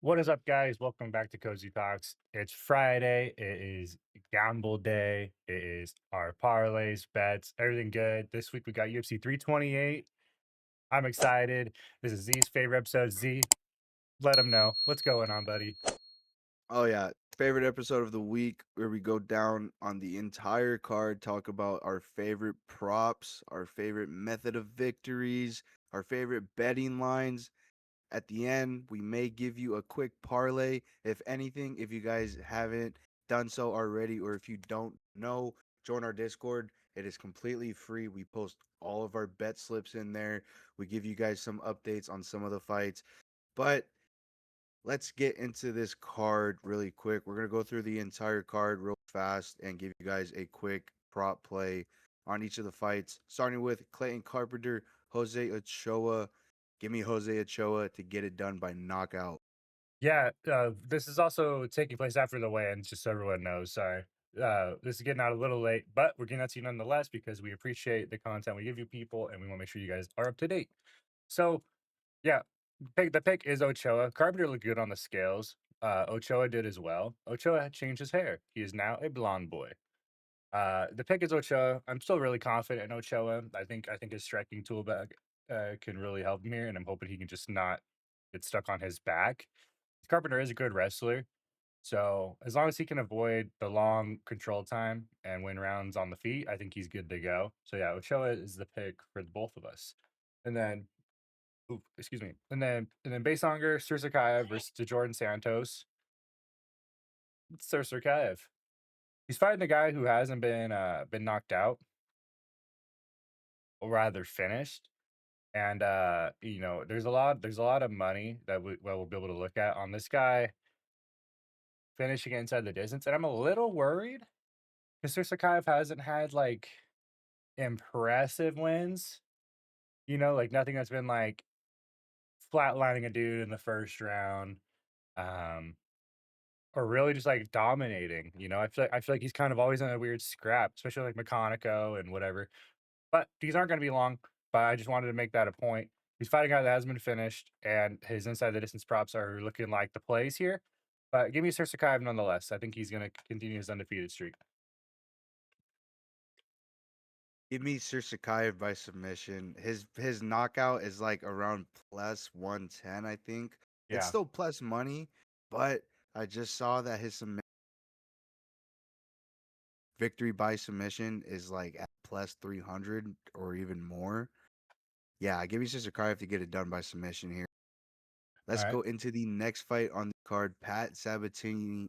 What is up, guys? Welcome back to Cozy Talks. It's Friday. It is gamble day. It is our parlays, bets, everything good. This week we got UFC 328. I'm excited. This is Z's favorite episode. Z, let him know. What's going on, buddy? Oh yeah, favorite episode of the week where we go down on the entire card, talk about our favorite props, our favorite method of victories, our favorite betting lines. At the end, we may give you a quick parlay. If anything, if you guys haven't done so already, or if you don't know, join our Discord. It is completely free. We post all of our bet slips in there. We give you guys some updates on some of the fights. But let's get into this card really quick. We're going to go through the entire card real fast and give you guys a quick prop play on each of the fights, starting with Clayton Carpenter, Jose Ochoa. Give me Jose Ochoa to get it done by knockout. Yeah, this is also taking place after the weigh-ins, just so everyone knows. Sorry. This is getting out a little late, but we're getting out to you nonetheless because we appreciate the content we give you people and we want to make sure you guys are up to date. So, yeah, the pick is Ochoa. Carpenter looked good on the scales. Ochoa did as well. Ochoa had changed his hair. He is now a blonde boy. The pick is Ochoa. I'm still really confident in Ochoa. I think his striking tool bag can really help him here, and I'm hoping he can just not get stuck on his back. Carpenter is a good wrestler, so as long as he can avoid the long control time and win rounds on the feet, I think he's good to go. So yeah, Ochoa is the pick for the both of us. And then Ooh, excuse me. And then Basehanger, Sursakaev versus Jordan Santos. It's Sursakaev. He's fighting a guy who hasn't been knocked out, or rather finished. And there's a lot of money that we'll be able to look at on this guy finishing inside the distance. And I'm a little worried because Sursakaev hasn't had like impressive wins. Like nothing that's been like flatlining a dude in the first round. Um, Or really just, like, dominating, I feel like he's kind of always in a weird scrap, especially, like, McConico and whatever, but these aren't gonna be long, but I just wanted to make that a point. He's fighting a guy that hasn't been finished, and his inside the distance props are looking like the plays here, but give me Sirsakiv nonetheless. I think he's gonna continue his undefeated streak. Give me Sirsakiv by submission. His knockout is like around plus 110, I think. It's Yeah. still plus money, but I just saw that his victory by submission is like at plus 300 or even more. Yeah, give me Sister Cardiff to get it done by submission here. Let's Alright. go into the next fight on the card. Pat Sabatini,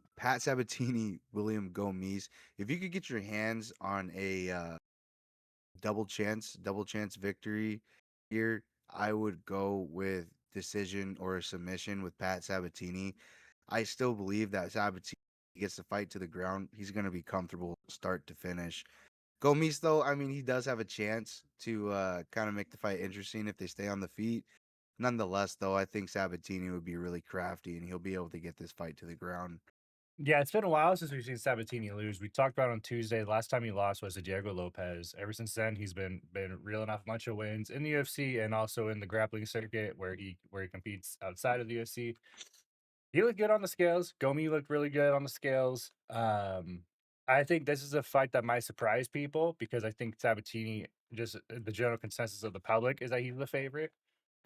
William Gomes. If you could get your hands on a double chance victory here, I would go with decision or a submission with Pat Sabatini. I still believe that Sabatini gets the fight to the ground. He's going to be comfortable start to finish. Gomes, though, I mean, he does have a chance to kind of make the fight interesting if they stay on the feet. Nonetheless, though, I think Sabatini would be really crafty and he'll be able to get this fight to the ground. Yeah, it's been a while since we've seen Sabatini lose. We talked about on Tuesday, the last time he lost was to Diego Lopez. Ever since then, he's been reeling off a bunch of wins in the UFC and also in the grappling circuit where he competes outside of the UFC. He looked good on the scales. Gomi looked really good on the scales. I think this is a fight that might surprise people because I think Sabatini, just the general consensus of the public is that he's the favorite.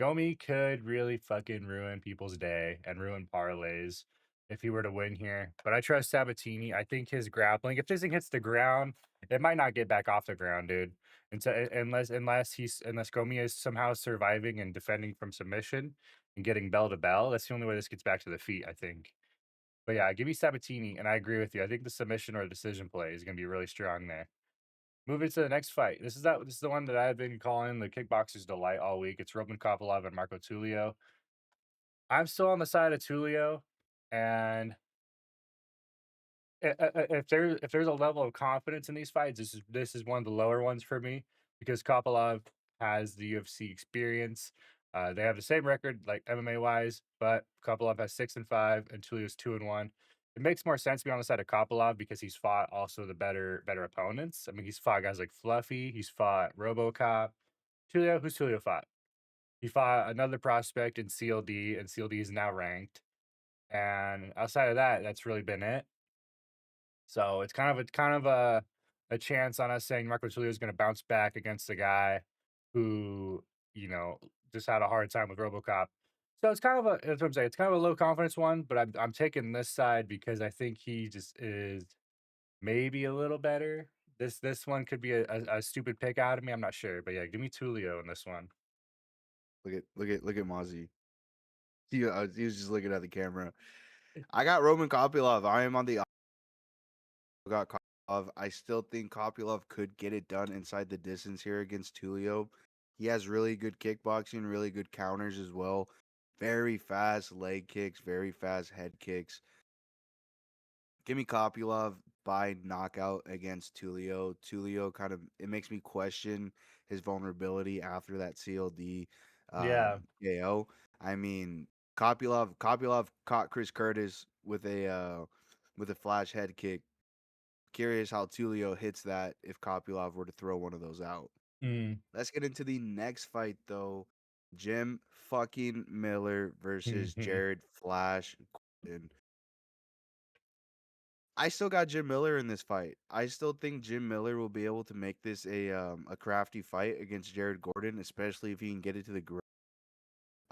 Gomi could really fucking ruin people's day and ruin parlays if he were to win here. But I trust Sabatini. I think his grappling, if this thing hits the ground, it might not get back off the ground, dude. Unless Gomi is somehow surviving and defending from submission and getting bell to bell. That's the only way this gets back to the feet, I think. But yeah, give me Sabatini, and I agree with you. I think the submission or decision play is going to be really strong there. Moving to the next fight. This is the one that I've been calling the kickboxer's delight all week. It's Roman Kopylov and Marco Tulio. I'm still on the side of Tulio, and if there's a level of confidence in these fights, this is one of the lower ones for me because Kopylov has the UFC experience. They have the same record, like MMA wise, but Kopylov has 6-5 and Tulio's 2-1. It makes more sense to be on the side of Kopylov because he's fought also the better opponents. I mean, he's fought guys like Fluffy, he's fought RoboCop. Who's Tulio fought? He fought another prospect in CLD, and CLD is now ranked. and outside of that, that's really been it. So it's kind of a chance on us saying Marco Tulio is going to bounce back against the guy who you know just had a hard time with RoboCop. So it's kind of a that's what I'm saying. It's kind of a low confidence one, but I'm taking this side because I think he just is maybe a little better. This one could be a stupid pick out of me. I'm not sure, but yeah, give me Tulio in this one. Look at Mozzie. He was just looking at the camera. I got Roman Kopylov. I am on the got Kopylov. I still think Kopylov could get it done inside the distance here against Tulio. He has really good kickboxing, really good counters as well. Very fast leg kicks, very fast head kicks. Give me Kopylov by knockout against Tulio. Tulio kind of it makes me question his vulnerability after that CLD Yeah. KO. I mean, Kopylov caught Chris Curtis with a flash head kick. Curious how Tulio hits that if Kopylov were to throw one of those out. Mm. Let's get into the next fight though. Jim fucking Miller versus Jared Flash Gordon. I still got Jim Miller in this fight. I still think Jim Miller will be able to make this a crafty fight against Jared Gordon, especially if he can get it to the ground.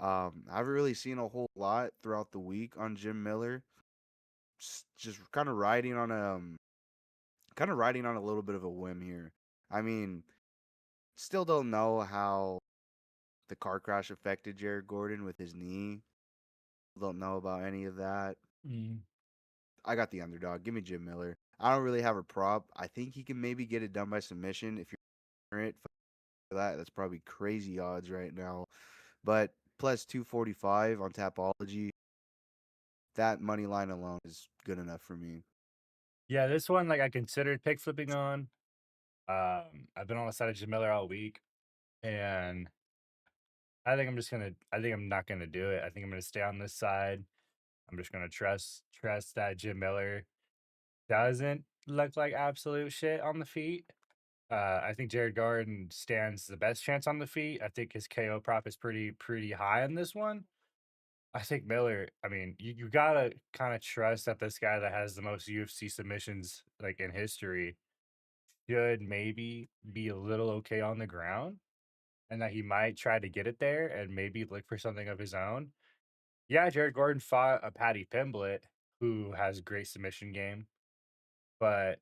I haven't really seen a whole lot throughout the week on Jim Miller. Just kind of riding on a little bit of a whim here. I mean, still don't know how the car crash affected Jared Gordon with his knee. Don't know about any of that. Mm. I got the underdog. Give me Jim Miller. I don't really have a prop. I think he can maybe get it done by submission if you're it for that. That's probably crazy odds right now. But plus 245 on Tapology, that money line alone is good enough for me. Yeah, this one, like I considered pick flipping on. I've been on the side of Jim Miller all week, and I think I'm not gonna do it. I think I'm gonna stay on this side. I'm just gonna trust that Jim Miller doesn't look like absolute shit on the feet. I think Jared Gordon stands the best chance on the feet. I think his KO prop is pretty high in this one. I think Miller, I mean, you gotta kind of trust that this guy that has the most UFC submissions like in history should maybe be a little okay on the ground and that he might try to get it there and maybe look for something of his own. Yeah, Jared Gordon fought a Patty Pimblett who has great submission game, but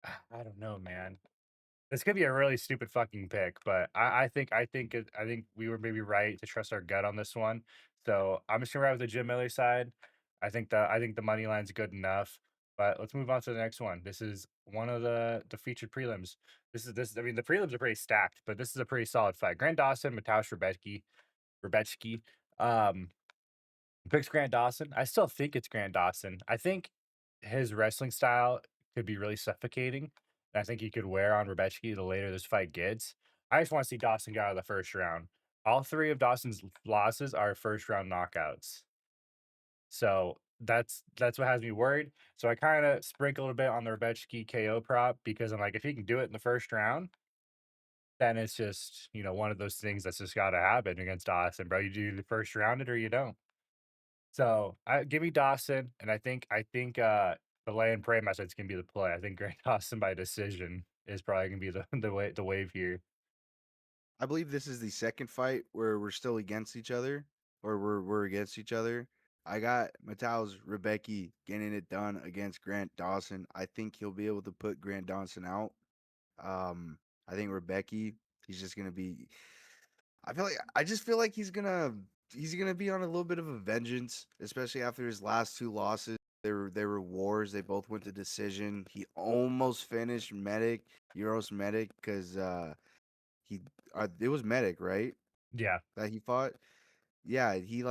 I don't know, man. This could be a really stupid fucking pick, but I think we were maybe right to trust our gut on this one. So I'm just gonna ride with the Jim Miller side. I think the money line's good enough. But let's move on to the next one. This is one of the featured prelims. This I mean the prelims are pretty stacked, but this is a pretty solid fight. Grant Dawson, Mateusz Rebecki. Um Picks Grant Dawson. I still think it's Grant Dawson. I think his wrestling style could be really suffocating. And I think he could wear on Rebecki the later this fight gets. I just want to see Dawson get out of the first round. All three of Dawson's losses are first round knockouts. So that's what has me worried. So I kind of sprinkled a bit on the Rebecki KO prop because I'm like, if he can do it in the first round, then it's just, one of those things that's just gotta happen against Dawson, bro. You do the first round it or you don't. So, I give me Dawson, and I think the lay and pray method's gonna be the play. I think Grant Dawson by decision is probably gonna be the the wave here. I believe this is the second fight where we're still against each other, or we're against each other. I got Mateusz Rebecki getting it done against Grant Dawson. I think he'll be able to put Grant Dawson out. Um, I think Rebecki, he's just gonna be. I just feel like he's gonna be on a little bit of a vengeance, especially after his last two losses. They were wars. They both went to decision. He almost finished Euros Medic, because he it was Medic, right? Yeah. That he fought. Yeah, he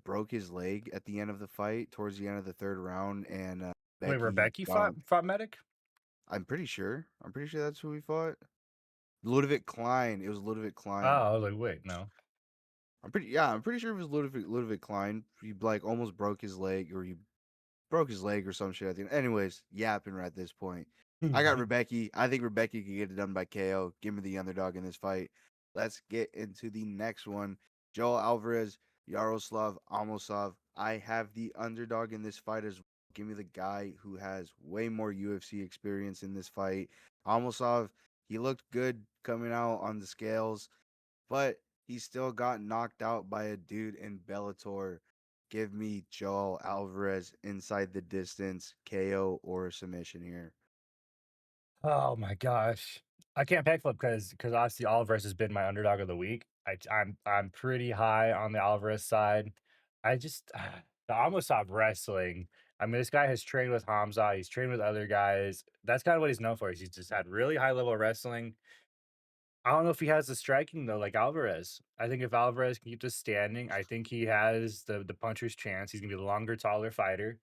broke his leg at the end of the fight, towards the end of the third round, and Wait, Becky Rebecki got fought him. fought Medic? I'm pretty sure. I'm pretty sure that's who he fought. Ludovic Klein. It was Ludovic Oh, Klein. I was like, "Wait, no." I'm pretty sure it was Ludovic Klein. He like almost broke his leg, or he broke his leg or some shit. I think. Anyways, yapping right at this point. I got Rebecki. I think Rebecki could get it done by KO. Give me the underdog in this fight. Let's get into the next one. Joel Alvarez, Yaroslav Amosov. I have the underdog in this fight as well. Give me the guy who has way more UFC experience in this fight. Amosov, he looked good coming out on the scales, but he still got knocked out by a dude in Bellator. Give me Joel Alvarez inside the distance, KO or submission here. Oh my gosh. I can't pick flip because obviously Alvarez has been my underdog of the week. I'm pretty high on the Alvarez side. I just the Amosov wrestling. I mean, this guy has trained with Hamza. He's trained with other guys. That's kind of what he's known for. He's just had really high level wrestling. I don't know if he has the striking though, like Alvarez. I think if Alvarez can keep this standing, I think he has the puncher's chance. He's gonna be the longer, taller fighter.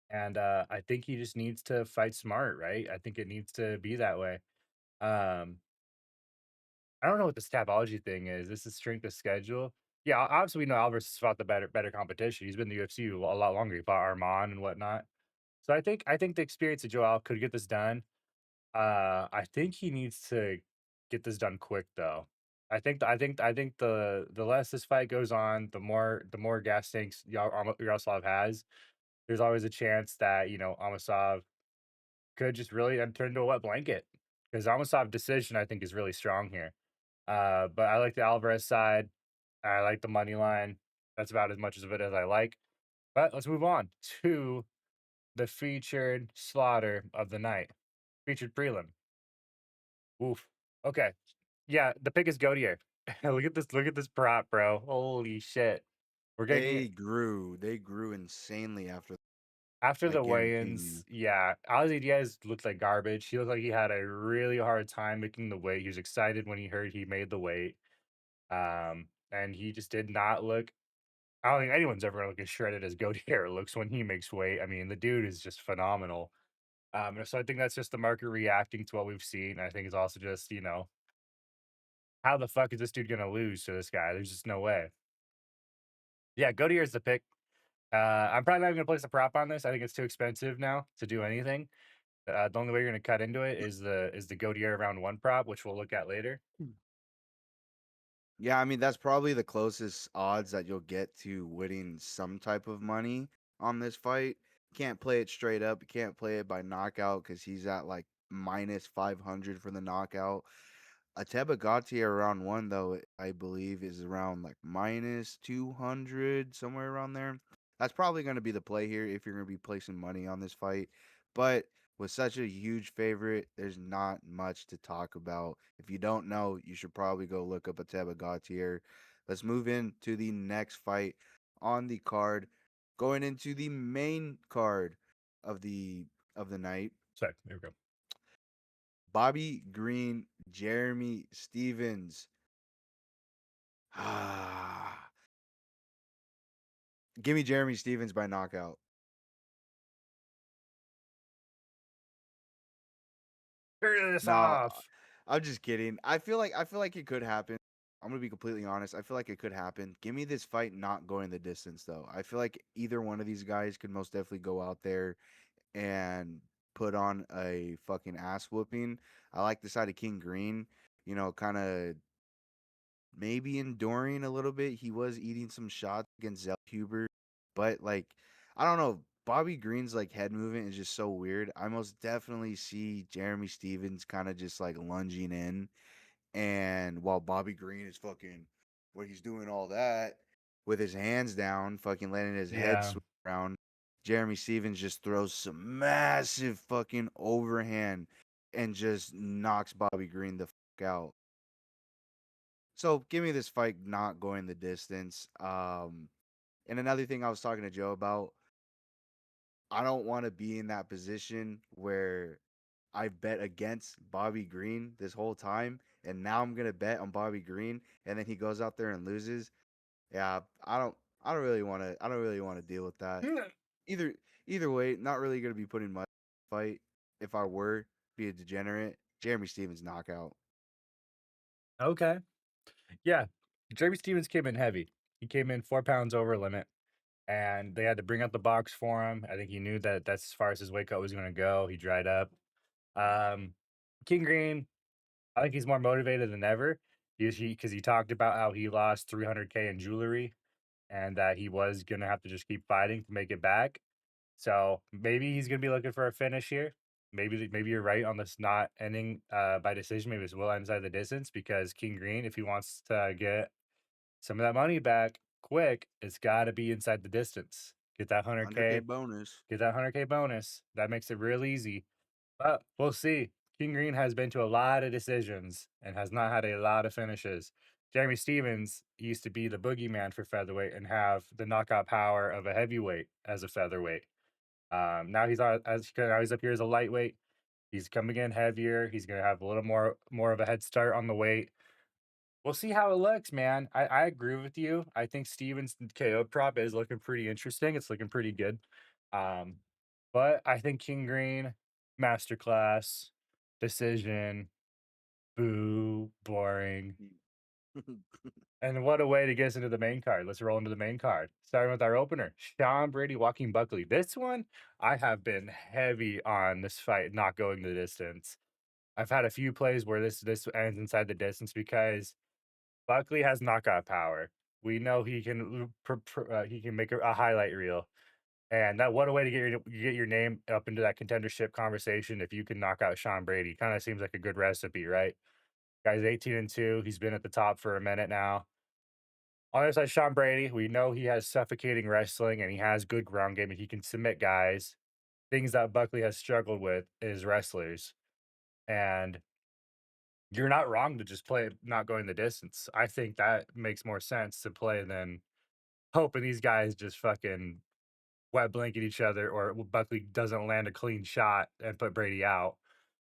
And I think he just needs to fight smart, right? I think it needs to be that way. Um, I don't know what the Tapology thing is. This is strength of schedule. Yeah, obviously we know Alvarez has fought the better competition. He's been in the UFC a lot longer. He fought Arman and whatnot. So I think the experience of Joel could get this done. I think he needs to get this done quick though. I think the less this fight goes on, the more gas tanks Yaroslav has. There's always a chance that Amasov could just really turn into a wet blanket because Amasov decision I think is really strong here. But I like the Alvarez side. I like the money line. That's about as much of it as I like. But let's move on to the featured slaughter of the night. Featured prelim. Oof. Okay. Yeah, the pick is Godier. Look at this prop, bro. Holy shit. We're getting They grew insanely after. after I the guarantee weigh-ins, you. yeah, Ozzy Diaz looked like garbage. He looked like he had a really hard time making the weight. He was excited when he heard he made the weight. And he just did not look. I don't think anyone's ever gonna look as shredded as Godier looks when he makes weight. I mean, the dude is just phenomenal. So I think that's just the market reacting to what we've seen. I think it's also just, how the fuck is this dude gonna lose to this guy? There's just no way. Yeah, Godier's the pick. I'm probably not gonna place a prop on this. I think it's too expensive now to do anything. The only way you're gonna cut into it is the Godier round one prop, which we'll look at later. Yeah, I mean that's probably the closest odds that you'll get to winning some type of money on this fight. Can't play it straight up. You can't play it by knockout because he's at like minus 500 for the knockout. Ateba Gautier round one though, I believe is around like minus 200, somewhere around there. That's probably going to be the play here if you're going to be placing money on this fight. But with such a huge favorite, there's not much to talk about. If you don't know, you should probably go look up Ateba Gautier. Let's move into the next fight on the card. Going into the main card of the night. So here we go. Bobby Green, Jeremy Stevens. Give me Jeremy Stevens by knockout. Turn this No, off. I'm just kidding. I feel like it could happen. I'm gonna be completely honest. I feel like it could happen. Give me this fight not going the distance though. I feel like either one of these guys could most definitely go out there and put on a fucking ass whooping. I like the side of King Green. Kind of maybe enduring a little bit. He was eating some shots against Zellhuber, but like I don't know. Bobby Green's like head movement is just so weird. I most definitely see Jeremy Stevens kind of just like lunging in, and while Bobby Green is fucking, where he's doing all that with his hands down, fucking letting his head Yeah. swing around. Jeremy Stevens just throws some massive fucking overhand and just knocks Bobby Green the fuck out. So give me this fight not going the distance. And another thing I was talking to Joe about, I don't want to be in that position where I bet against Bobby Green this whole time, and now I'm gonna bet on Bobby Green, and then he goes out there and loses. Yeah, I don't really want to. I don't really want to deal with that. Mm. Either either way, not really gonna be putting my fight. If I were be a degenerate, Jeremy Stevens knockout. Okay. Yeah. Jeremy Stevens came in heavy. He came in 4 pounds over limit, and they had to bring out the box for him. I think he knew that that's as far as his weight cut was going to go. He dried up. Um, King Green, I think he's more motivated than ever. Because he talked about how he lost 300K in jewelry, and that he was gonna have to just keep fighting to make it back. So maybe he's gonna be looking for a finish here. Maybe you're right on this not ending by decision. Maybe this will end inside the distance because King Green, if he wants to get some of that money back quick, it's got to be inside the distance. Get that 100K 100K, bonus. get that 100K bonus. That makes it real easy. But we'll see. King Green has been to a lot of decisions and has not had a lot of finishes. Jeremy Stevens used to be the boogeyman for featherweight and have the knockout power of a heavyweight as a featherweight. Now now he's up here as a lightweight. He's coming in heavier. He's gonna have a little more of a head start on the weight. We'll see how it looks, man. I agree with you. I think Stevens' KO prop is looking pretty interesting. It's looking pretty good. Um, but I think King Green, masterclass, decision, boo, boring. And what a way to get us into the main card. Let's roll into the main card. Starting with our opener, Sean Brady walking Buckley. This one, I have been heavy on this fight not going the distance. I've had a few plays where this ends inside the distance because Buckley has knockout power. We know he can he can make a highlight reel, and that what a way to get your name up into that contendership conversation if you can knock out Sean Brady. Kind of seems like a good recipe, right? Guy's 18-2. He's been at the top for a minute now. On the other side, Sean Brady, we know he has suffocating wrestling and he has good ground game and he can submit guys. Things that Buckley has struggled with is wrestlers. And you're not wrong to just play not going the distance. I think that makes more sense to play than hoping these guys just fucking wet blanket each other or Buckley doesn't land a clean shot and put Brady out.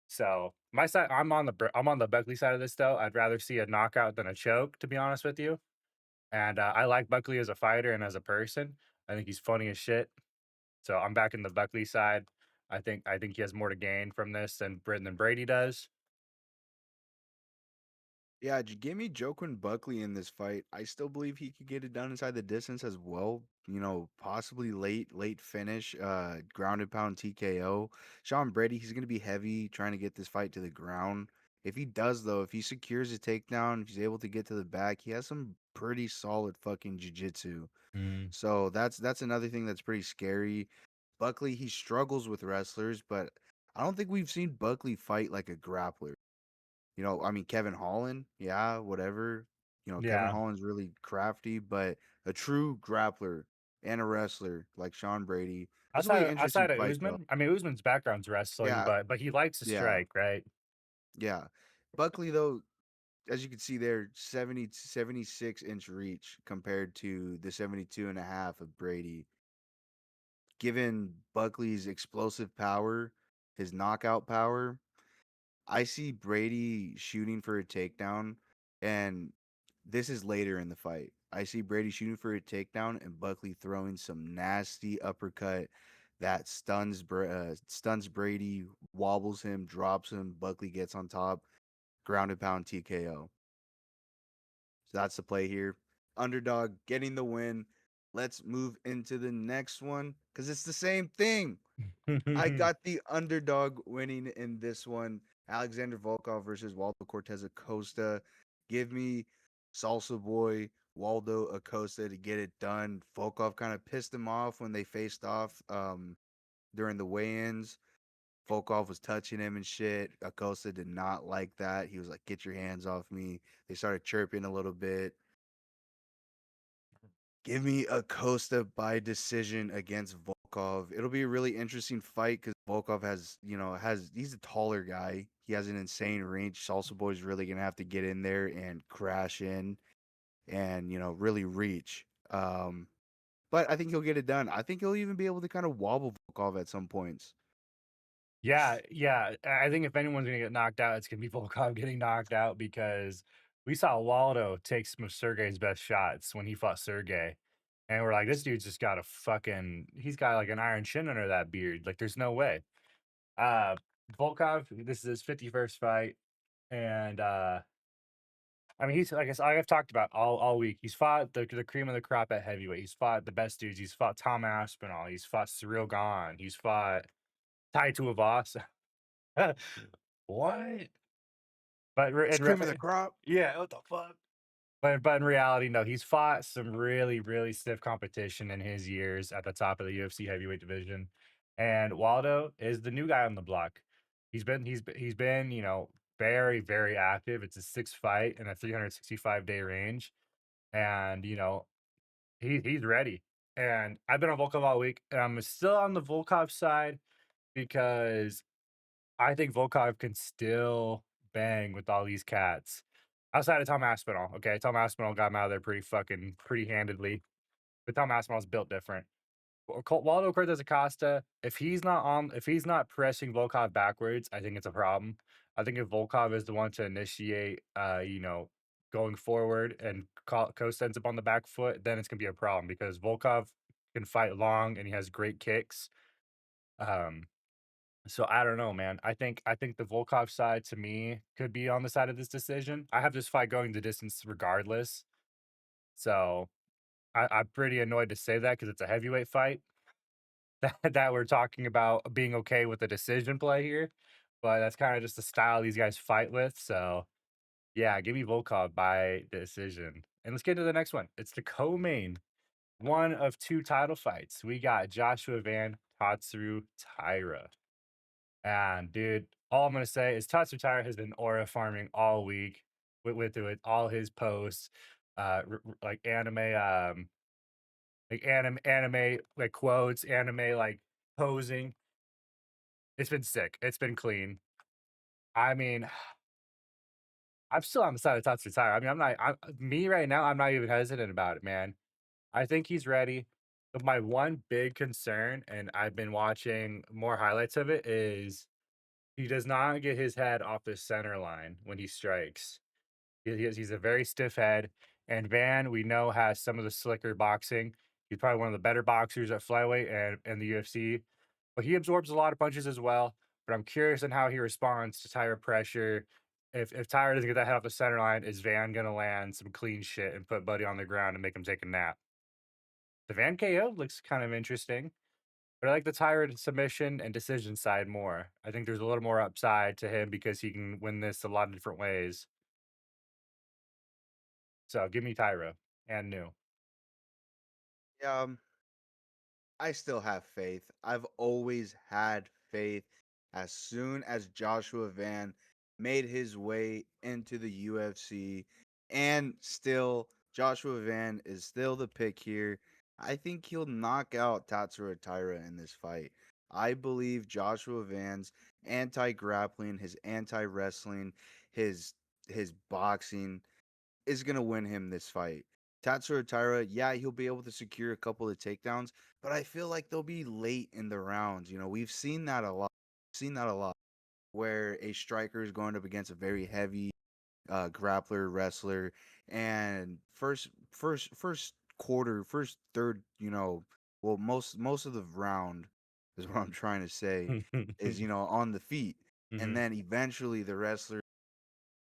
So my side, I'm on the Buckley side of this though. I'd rather see a knockout than a choke, to be honest with you. And I like Buckley as a fighter and as a person. I think he's funny as shit. So I'm back in the Buckley side. I think he has more to gain from this than Brady does. Yeah, give me Joaquin Buckley in this fight. I still believe he could get it done inside the distance as well. Possibly late finish, ground and pound TKO. Sean Brady, he's gonna be heavy trying to get this fight to the ground. If he does though, if he secures a takedown, if he's able to get to the back, he has some pretty solid fucking jiu-jitsu. Mm, So that's another thing that's pretty scary. Buckley, he struggles with wrestlers, but I don't think we've seen Buckley fight like a grappler. I mean, Kevin Holland, yeah, whatever. Kevin yeah. Holland's really crafty, but a true grappler and a wrestler like Sean Brady. This will be an interesting Outside of fight, though. Usman, I mean Usman's background's wrestling, Yeah, but he likes to yeah, strike, right? yeah. Buckley, though, as you can see there, 76 inch reach compared to the 72.5 of Brady. Given Buckley's explosive power, his knockout power, I see Brady shooting for a takedown, and this is later in the fight. I see Brady shooting for a takedown and Buckley throwing some nasty uppercut that stuns Brady, wobbles him, drops him. Buckley gets on top, ground and pound TKO. So that's the play here. Underdog getting the win. Let's move into the next one because it's the same thing. I got the underdog winning in this one. Alexander Volkov versus Waldo Cortez Acosta. Give me Salsa Boy, Waldo Acosta to get it done. Volkov kind of pissed him off when they faced off during the weigh-ins. Volkov was touching him and shit. Acosta did not like that. He was like, "Get your hands off me." They started chirping a little bit. Give me Acosta by decision against Volkov. It'll be a really interesting fight because Volkov he's a taller guy. He has an insane reach. Salsa Boy's really gonna have to get in there and crash in and really reach. But I think he'll get it done. I think he'll even be able to kind of wobble Volkov at some points. Yeah, yeah. I think if anyone's gonna get knocked out, it's gonna be Volkov getting knocked out because we saw Waldo take some of Sergey's best shots when he fought Sergey. And we're like, this dude's just got a fucking he's got like an iron chin under that beard. Like, there's no way. Uh Volkov, this is his 51st fight. And I mean he's like I've talked about all week. He's fought the cream of the crop at heavyweight. He's fought the best dudes. He's fought Tom Aspinall. He's fought Cyril Gahn. He's fought Tai Tuivasa. What? But It's and cream of the crop. yeah, what the fuck? But in reality, no, he's fought some really, really stiff competition in his years at the top of the UFC heavyweight division, and Waldo is the new guy on the block. He's been, very, very active. It's his 6th fight in a 365-day range, and, he's ready, and I've been on Volkov all week, and I'm still on the Volkov side because I think Volkov can still bang with all these cats. Outside of Tom Aspinall, okay? Tom Aspinall got him out of there pretty handedly, but Tom Aspinall's built different. Waldo Cortez Acosta, if he's not pressing Volkov backwards, I think it's a problem. I think if Volkov is the one to initiate, going forward and Costa ends up on the back foot, then it's gonna be a problem because Volkov can fight long and he has great kicks. Um, so I don't know, man. I think the Volkov side to me could be on the side of this decision. I have this fight going the distance regardless. So I'm pretty annoyed to say that because it's a heavyweight fight that we're talking about being okay with the decision play here. But that's kind of just the style these guys fight with. So yeah, give me Volkov by decision. And let's get to the next one. It's the co-main, one of two title fights. We got Joshua Van Tatsuru Taira. And dude, all I'm gonna say is Tatsutara has been aura farming all week with all his posts, like anime like quotes, anime like posing. It's been sick. It's been clean. I mean, I'm still on the side of Tatsutara. I mean, me right now. I'm not even hesitant about it, man. I think he's ready. But my one big concern, and I've been watching more highlights of it, is he does not get his head off the center line when he strikes. He's a very stiff head, and Van, we know, has some of the slicker boxing. He's probably one of the better boxers at flyweight and the UFC, but he absorbs a lot of punches as well. But I'm curious on how he responds to tire pressure. If Tyra doesn't get that head off the center line, is Van gonna land some clean shit and put Buddy on the ground and make him take a nap? The Van KO looks kind of interesting. But I like the tired submission and decision side more. I think there's a little more upside to him because he can win this a lot of different ways. So give me Tyra and new. Yeah, I still have faith. I've always had faith. As soon as Joshua Van made his way into the UFC, and still Joshua Van is still the pick here. I think he'll knock out Tatsuro Taira in this fight. I believe Joshua Van's anti-grappling, his anti-wrestling, his his boxing is gonna win him this fight. Tatsuro Taira, yeah, he'll be able to secure a couple of takedowns, but I feel like they'll be late in the rounds. You know, we've seen that a lot. Seen that a lot where a striker is going up against a very heavy grappler wrestler, and first quarter, first third, well, most of the round is what I'm trying to say is on the feet, and Mhm. then eventually the wrestler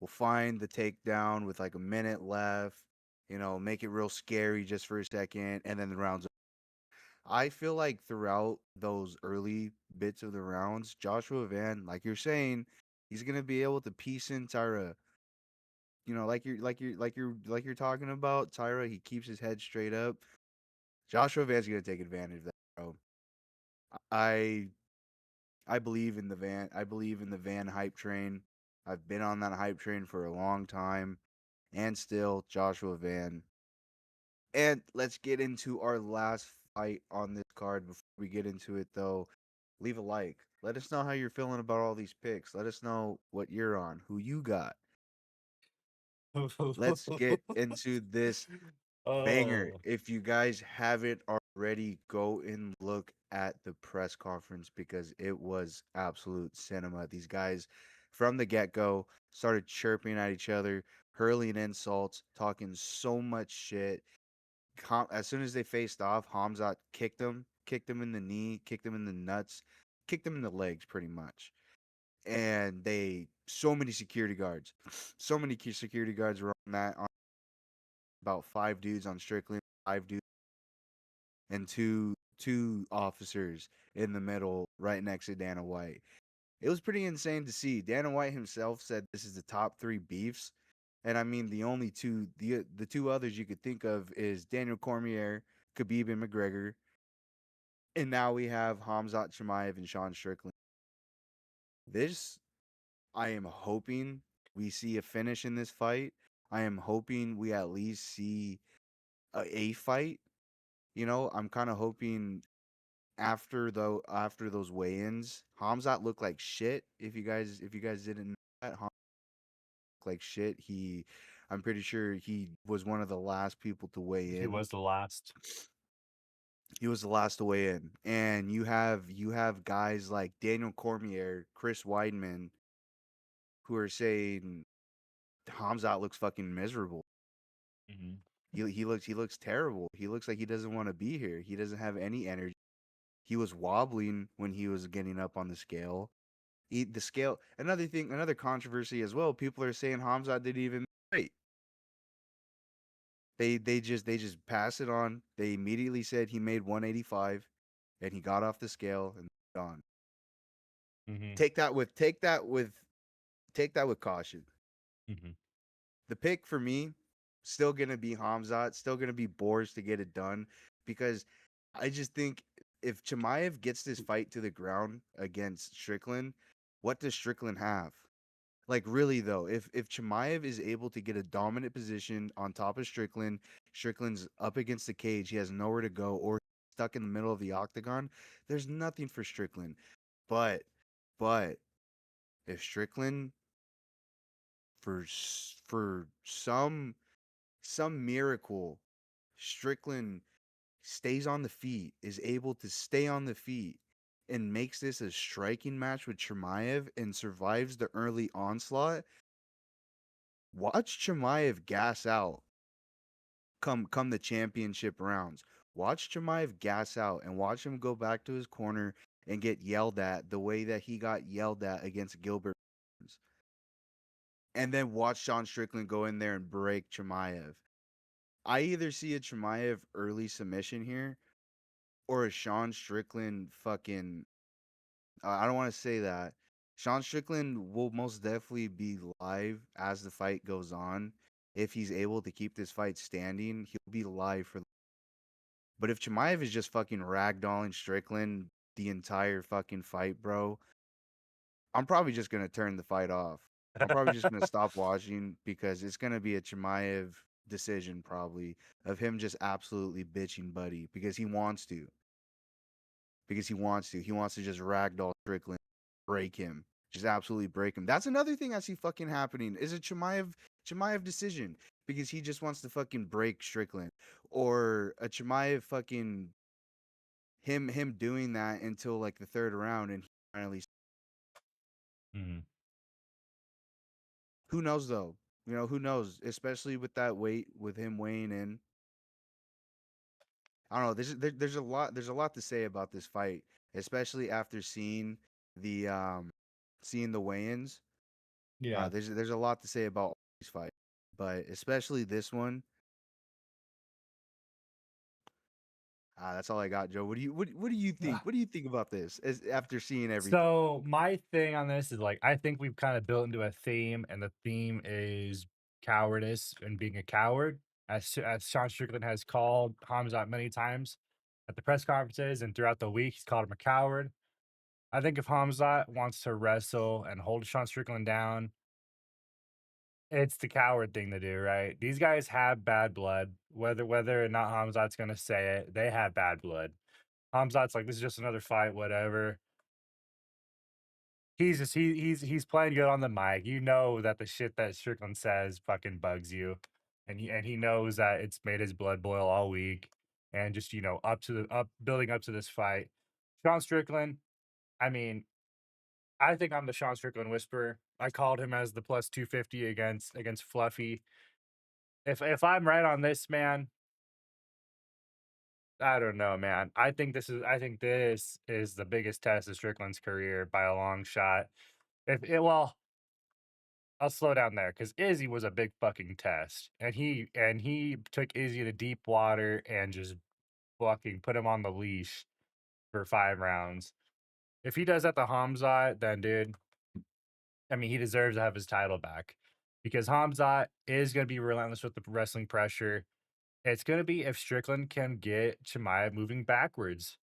will find the takedown with like a minute left, make it real scary just for a second, and then the rounds. I feel like throughout those early bits of the rounds, Joshua Van, like you're saying, he's gonna be able to piece in Tyra. Like you're talking about Tyra. He keeps his head straight up. Joshua Van's gonna take advantage of that, bro. I I believe in the Van. I believe in the Van hype train. I've been on that hype train for a long time, and still Joshua Van. And let's get into our last fight on this card. Before we get into it, though, leave a like. Let us know how you're feeling about all these picks. Let us know what you're on, who you got. Let's get into this banger. Oh. If you guys haven't already, go and look at the press conference because it was absolute cinema. These guys from the get go started chirping at each other, hurling insults, talking so much shit. As soon as they faced off, Hamzat kicked him in the knee, kicked him in the nuts, kicked him in the legs, pretty much. And so many security guards, so many security guards were on that. About five dudes on Strickland, five dudes, and two officers in the middle, right next to Dana White. It was pretty insane to see. Dana White himself said this is the top three beefs And I mean, the two others you could think of is Daniel Cormier, Khabib and McGregor, and now we have Hamzat Chimaev and Sean Strickland. This, I am hoping we see a finish in this fight. I am hoping we at least see a fight. You know, I'm kind of hoping after those weigh-ins, Hamzat looked like shit. If you guys didn't know that, Hamzat looked like shit. I'm pretty sure he was one of the last people to weigh He in. was the last. He was the last to weigh in, and you have guys like Daniel Cormier, Chris Weidman, who are saying Hamzat looks fucking miserable. Mhm. He looks terrible. He looks like he doesn't want to be here. He doesn't have any energy. He was wobbling when he was getting up on the scale. The scale. Another thing, another controversy as well. People are saying Hamzat didn't even wait. They just pass it on. They immediately said he made 185, and he got off the scale and gone. Mhm. Take that with caution. Mhm. The pick for me, still gonna be Hamzat, still gonna be Boers to get it done, because I just think if Chimaev gets this fight to the ground against Strickland, what does Strickland have? Like really though, if Chimaev is able to get a dominant position on top of Strickland, Strickland's up against the cage, he has nowhere to go, or stuck in the middle of the octagon, there's nothing for Strickland. But but if Strickland for some miracle, Strickland stays on the feet, is able to stay on the feet, and makes this a striking match with Chimaev and survives the early onslaught. Watch Chimaev gas out come the championship rounds. Watch Chimaev gas out and watch him go back to his corner and get yelled at the way that he got yelled at against Gilbert Burns. And then watch Sean Strickland go in there and break Chimaev. I either see a Chimaev early submission here or a Sean Strickland fucking. I don't want to say that. Sean Strickland will most definitely be live as the fight goes on. If he's able to keep this fight standing, he'll be live for. But if Chimaev is just fucking ragdolling Strickland the entire fucking fight, bro, I'm probably just gonna turn the fight off. I'm probably just gonna stop watching because it's gonna be a Chimaev decision probably of him just absolutely bitching Buddy because he wants to. Because he wants to. He wants to just ragdoll Strickland, break him, just absolutely break him. That's another thing I see fucking happening is a Chimaev decision because he just wants to fucking break Strickland or a Chimaev fucking him doing that until like the third round and he finally. Mhm. Who knows though? You know, who knows? Especially with that weight, with him weighing in. I don't know. There's a lot to say about this fight, especially after seeing the weigh-ins. Yeah. There's a lot to say about all these fights, but especially this one. That's all I got, Joe. What do you think? What do you think about this as after seeing everything? So my thing on this is like I think we've kind of built into a theme, and the theme is cowardice and being a coward, as Sean Strickland has called Hamzat many times at the press conferences and throughout the week. He's called him a coward. I think if Hamzat wants to wrestle and hold Sean Strickland down, it's the coward thing to do, right? These guys have bad blood, whether or not Hamzat's gonna say it. They have bad blood. Hamzat's like, this is just another fight, whatever. He's playing good on the mic. You know that the shit that Strickland says fucking bugs you, and he knows that it's made his blood boil all week, and just up building up to this fight. Sean Strickland, I mean, I think I'm the Sean Strickland whisperer. I called him as the plus 250 against Fluffy. If I'm right on this, man, I don't know, man. I think this is the biggest test of Strickland's career by a long shot. If it well, I'll slow down there because Izzy was a big fucking test, and he took Izzy to deep water and just fucking put him on the leash for 5 rounds. If he does that to Hamzat, then dude, I mean, he deserves to have his title back. because Hamzat is going to be relentless with the wrestling pressure. It's going to be if Strickland can get Chimaev moving backwards.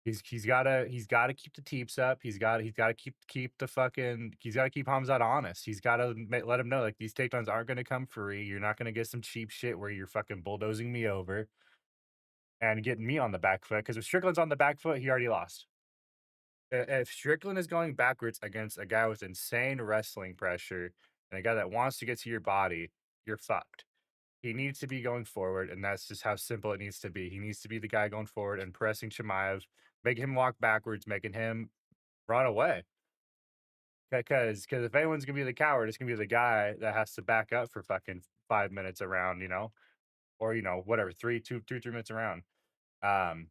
He's gotta keep the teeps up. He's gotta keep the fucking he's gotta keep Hamzat honest. He's gotta let him know like these takedowns aren't gonna come free. You're not gonna get some cheap shit where you're fucking bulldozing me over and getting me on the back foot. Because if Strickland's on the back foot, he already lost. If Strickland is going backwards against a guy with insane wrestling pressure and a guy that wants to get to your body, you're fucked. He needs to be going forward, and that's just how simple it needs to be. He needs to be the guy going forward and pressing Chimaev, making him walk backwards, making him run away. Because if anyone's gonna be the coward, it's gonna be the guy that has to back up for fucking 5 minutes around, or whatever, 3 minutes around. Um,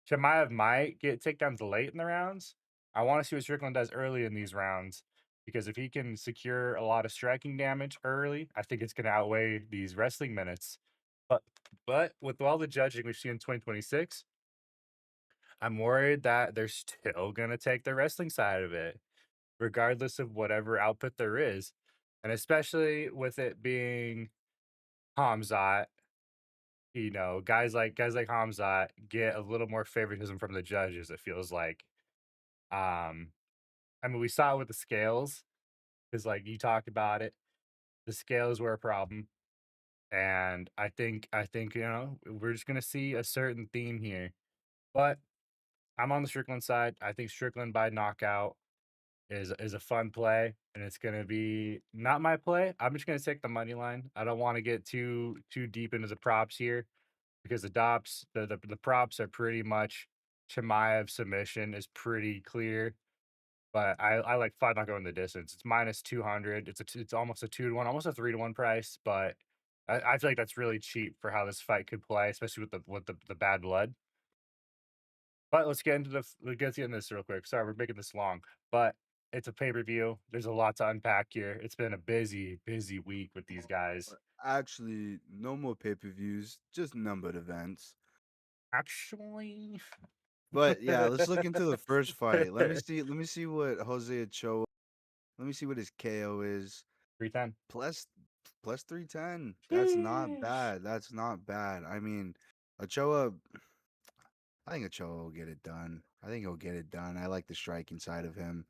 Chimaev might get takedowns late in the rounds. I want to see what Strickland does early in these rounds because if he can secure a lot of striking damage early, I think it's going to outweigh these wrestling minutes. But but with all the judging we've seen in 2026, I'm worried that they're still going to take the wrestling side of it, regardless of whatever output there is, and especially with it being Hamzat. Guys like Hamzat get a little more favoritism from the judges, it feels like. Um, I mean, we saw it with the scales, because like you talked about it, the scales were a problem. And I think we're just gonna see a certain theme here. But I'm on the Strickland side. I think Strickland by knockout is a fun play, and it's gonna be not my play. I'm just gonna take the money line. I don't want to get too deep into the props here because the props are pretty much Chimaev submission is pretty clear, but I like five not going the distance. It's minus 200. It's almost a 2 to 1, almost a 3 to 1 price, but I feel like that's really cheap for how this fight could play, especially with the bad blood. But let's get into this real quick. Sorry, we're making this long, but it's a pay per view. There's a lot to unpack here. It's been a busy week with these guys. Actually, no more pay-per-views, just numbered events. Actually, But yeah, let's look into the first fight. Let me see what Jose Ochoa. Let me see what his KO is. 310. Plus plus 310. That's not Sheesh. bad. That's not bad. I mean, Ochoa, I think Ochoa will get it done. I think he'll get it done. I like the striking side of him.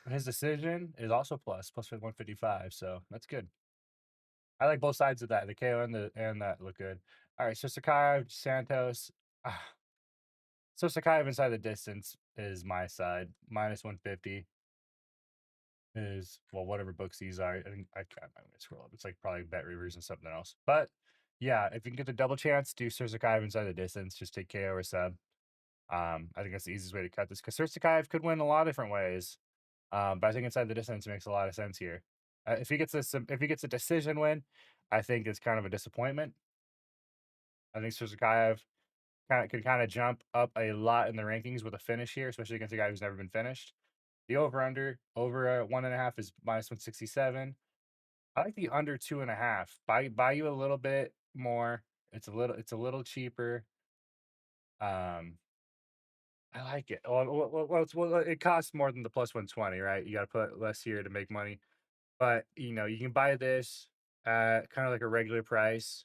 His decision is also plus 155, so that's good. I like both sides of that. The KO and that look good. All right, so Sakai Santos. So Sakai inside the distance is my side. Minus 150 is well, whatever books these are. I think I'm gonna scroll up. It's like probably bet reavers and something else. But yeah, if you can get the double chance, do Sir Sakai inside the distance. Just take KO or sub. I think that's the easiest way to cut this because Sir Sakai could win a lot of different ways. But I think inside the distance makes a lot of sense here. If he gets a decision win, I think it's kind of a disappointment. I think Suzukayev can kind of jump up a lot in the rankings with a finish here, especially against a guy who's never been finished. The over 1.5 is minus 167. I like the under 2.5. Buy you a little bit more. It's a little cheaper. Um, I like it. Well, it costs more than the plus 120, right? You got to put less here to make money. But, you can buy this at kinda like a regular price,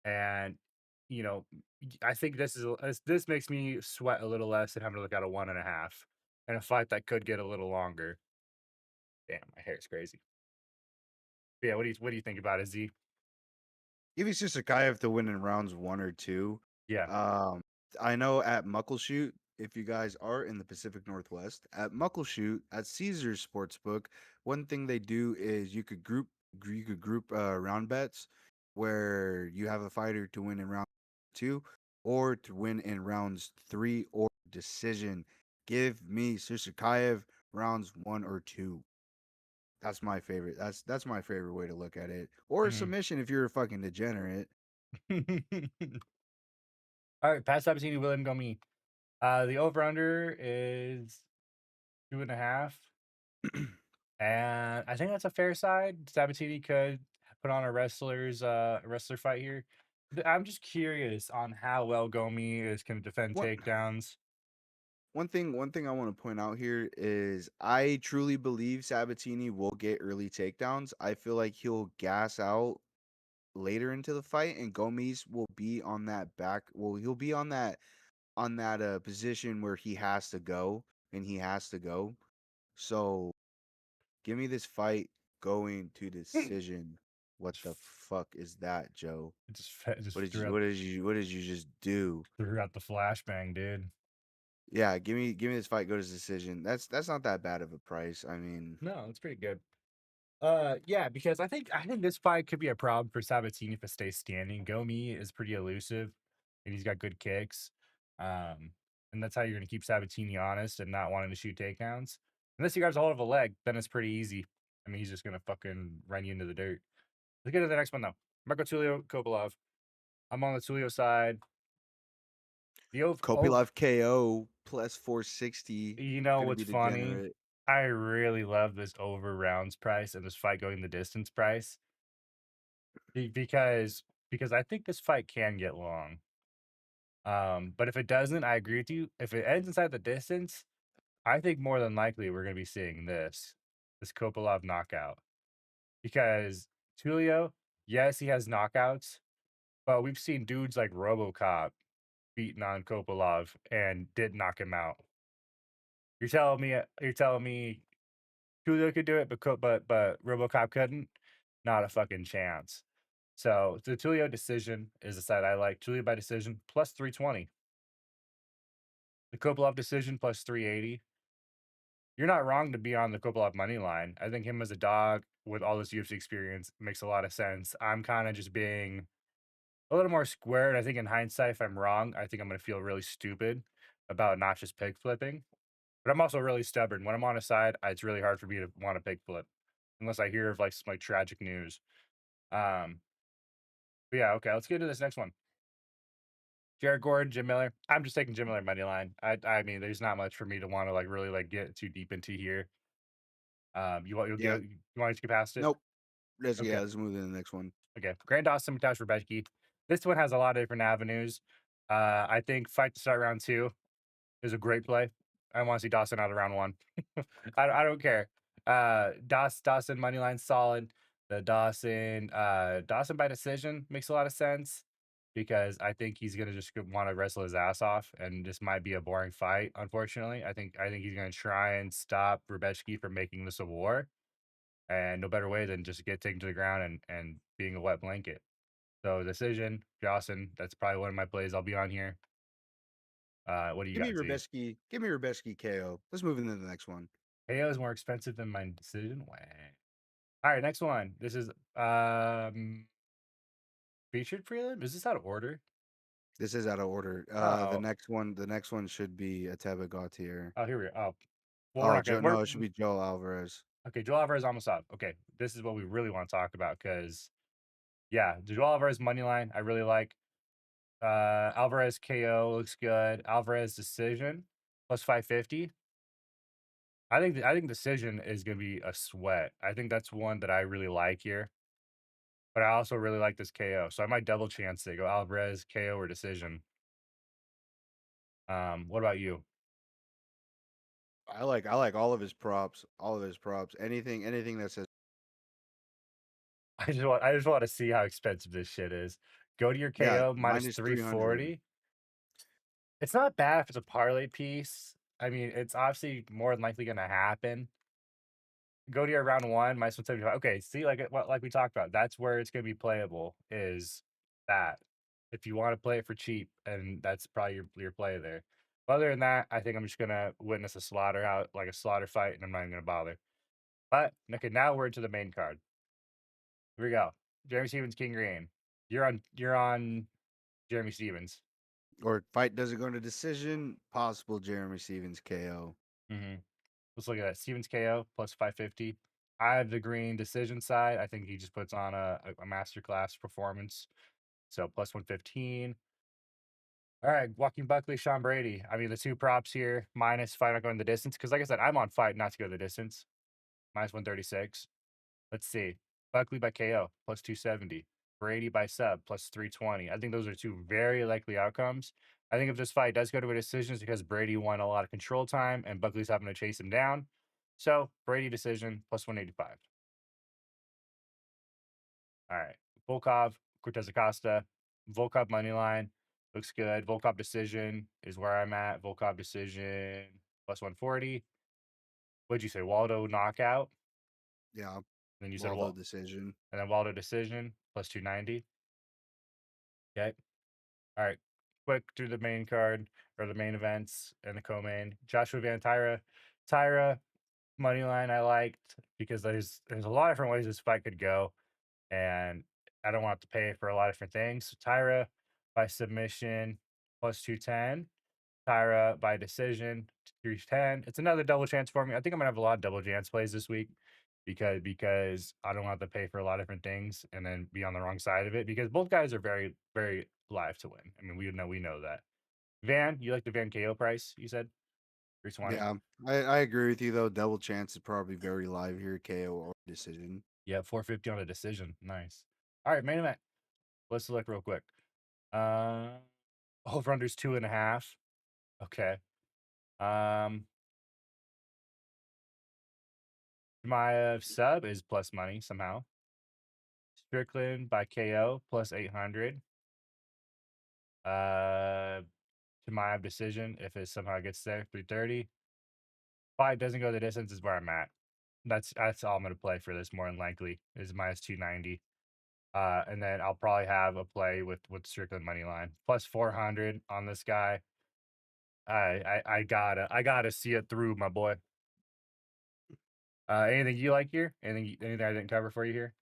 and, you know, I think this makes me sweat a little less than having to look at a 1.5 in a fight that could get a little longer. Damn, my hair is crazy. But yeah, what do you think about it, Z? Give it's just Sakayev to win in rounds 1 or 2. Yeah. Um, I know at Muckleshoot, if you guys are in the Pacific Northwest, at Muckleshoot at Caesar's Sportsbook, one thing they do is you could group round bets where you have a fighter to win in round 2 or to win in rounds 3 or decision. Give me Sakayev rounds 1 or 2. That's my favorite. That's my favorite way to look at it. Or Mhm. submission if you're a fucking degenerate. Alright, Pat Sabatini, William Gomi. The over/under is 2.5, and I think that's a fair side. Sabatini could put on a wrestler fight here. I'm just curious on how well Gomi is gonna defend One takedowns. one thing I want to point out here is I truly believe Sabatini will get early takedowns. I feel like he'll gas out later into the fight, and Gomez will be on that back. Well, he'll be on that position where he has to go, and he has to go. So give me this fight going to decision. What Just, the fuck is that, Joe? just What did threw you out what did you what did you just do? the flashbang, dude. Yeah, give me this fight, go to decision. That's not that bad of a price. I mean, No, it's pretty good. Yeah, because I think this fight could be a problem for Sabatini if it stays standing. Gomi is pretty elusive, and he's got good kicks. Um, and that's how you're gonna keep Sabatini honest and not wanting to shoot takedowns. Unless he grabs a hold of a leg, then it's pretty easy. I mean, he's just gonna fucking run you into the dirt. Let's get to the next one though. Marco Tulio Kopilov. I'm on the Tulio side. Oh, Kopilov KO plus 460. you know Gonna what's be funny? degenerate. I really love this over rounds price and this fight going the distance price because I think this fight can get long. But if it doesn't, I agree with you. If it ends inside the distance, I think more than likely we're going to be seeing this Kopilov knockout because Tulio, yes, he has knockouts, but we've seen dudes like RoboCop beating on Kopilov and did knock him out. You're telling me Tulio could do it, but RoboCop couldn't? Not a fucking chance. So the Tulio decision is the side I like. Tulio by decision plus 320. The Kopilov decision plus 380. You're not wrong to be on the Kopilov money line. I think him as a dog with all this UFC experience makes a lot of sense. I'm kind of just being a little more squared. I think in hindsight, if I'm wrong, I think I'm going to feel really stupid about not just pig flipping. But I'm also really stubborn. When I'm on a side, it's really hard for me to want to pig flip unless I hear of like some like tragic news. Um, but yeah, okay, let's get to this next one. Jared Gordon, Jim Miller. I'm just taking Jim Miller money line. I mean, there's not much for me to want to like really like get too deep into here. Yeah. You want to get past it? Nope. Let's Okay, yeah, let's move to the next one. okay. Grand Dawson, Matash Rebecki. This one has a lot of different avenues. I think fight to start round two is a great play. I want to see Dawson out of round one. I don't care. Dawson money line solid. The Dawson by decision makes a lot of sense because I think he's gonna just want to wrestle his ass off, and this might be a boring fight. Unfortunately, I think he's gonna try and stop Rebecki from making this a war, and no better way than just get taken to the ground and being a wet blanket. So decision, Dawson. That's probably one of my plays I'll be on here. What do you got, Z? Give me Rubeski KO. Let's move into the next one. KO is more expensive than my decision. Wah. All right, next one. This is featured prelim. Is this out of order? This is out of order. Oh, The next one should be Ateba Gautier. oh, here we go. Oh, well, we're Oh, not gonna. Joe. We're No, it should be Joe Alvarez. okay. Joel Alvarez almost up. Okay, this is what we really want to talk about because yeah, the Joel Alvarez money line I really like. Alvarez KO looks good. Alvarez decision plus 550. I think decision is gonna be a sweat. I think that's one that I really like here. But I also really like this KO. So I might double chance it. Go Alvarez, KO, or decision. What about you? I like all of his props. All of his props. Anything that says I just want to see how expensive this shit is. Go to your yeah, KO minus minus 300. 340. It's not bad if it's a parlay piece. I mean, it's obviously more than likely gonna happen. Go to your round one, minus 175. Okay, see, like we talked about, that's where it's gonna be playable, is that. If you want to play it for cheap, and that's probably your play there. Other than that, I think I'm just gonna witness a slaughter out like a slaughter fight, and I'm not even gonna bother. But okay, now we're into the main card. Here we go. Jeremy Stevens, King Green. You're on Jeremy Stevens. Or fight doesn't go to decision. Possible Jeremy Stevens KO. hmm Let's look at that. Stevens KO plus 550. I have the green decision side. I think he just puts on a masterclass performance. So plus 115. All right, Joaquin Buckley, Sean Brady. I mean, the two props here, minus fight not going the distance. Because like I said, I'm on fight not to go the distance. Minus 136. Let's see. Buckley by KO plus 270. Brady by sub plus 320. I think those are two very likely outcomes. I think if this fight does go to a decision, it's because Brady won a lot of control time and Buckley's having to chase him down. So Brady decision plus 185. All right. Volkov, Cortez Acosta, Volkov money line looks good. Volkov decision is where I'm at. Volkov decision plus 140. What'd you say? Waldo knockout. Yeah, Then you said Waldo Walt, decision. and then Waldo decision plus 290. Okay. All right. Quick through the main card or the main events and the co-main. Joshua Van Tyra. Tyra money line I liked because there's a lot of different ways this fight could go, and I don't want to pay for a lot of different things. So Tyra by submission plus 210. Tyra by decision 310. It's another double chance for me. I think I'm gonna have a lot of double chance plays this week because I don't want to pay for a lot of different things and then be on the wrong side of it because both guys are very live to win. I mean, we know that. Van, you like the Van KO price? You said 320. Yeah, I agree with you though. Double chance is probably very live here, KO or decision. Yeah, 450 on a decision. Nice. All right, main event. Let's select real quick. Uh, over unders 2.5. Okay. Um, my sub is plus money somehow. Strickland by KO plus 800. Uh, Chimaev decision if it somehow gets there 330. Fight doesn't go the distance is where I'm at. That's all I'm gonna play for this more than likely is minus 290. And then I'll probably have a play with Strickland money line plus 400 on this guy. I gotta see it through, my boy. Anything you like here? Anything I didn't cover for you here?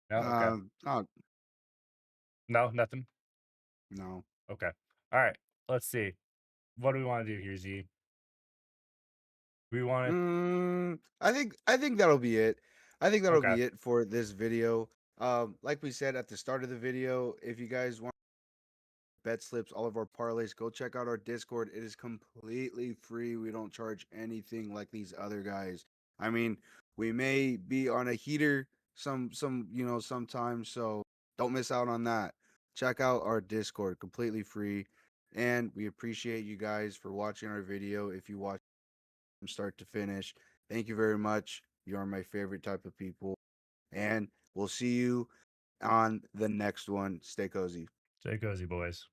No? Okay. Oh No, nothing? no. Okay. All right. Let's see. What do we want to do here, Z? We want I think that'll be it. I think to that'll okay. be it for this video. Like we said at the start of the video, if you guys want bet slips, all of our parlays, go check out our Discord. It is completely free. We don't charge anything like these other guys. I mean, we may be on a heater sometimes, so don't miss out on that. Check out our Discord, completely free. And we appreciate you guys for watching our video. If you watch from start to finish, thank you very much. You are my favorite type of people. And we'll see you on the next one. Stay cozy. Stay cozy, boys.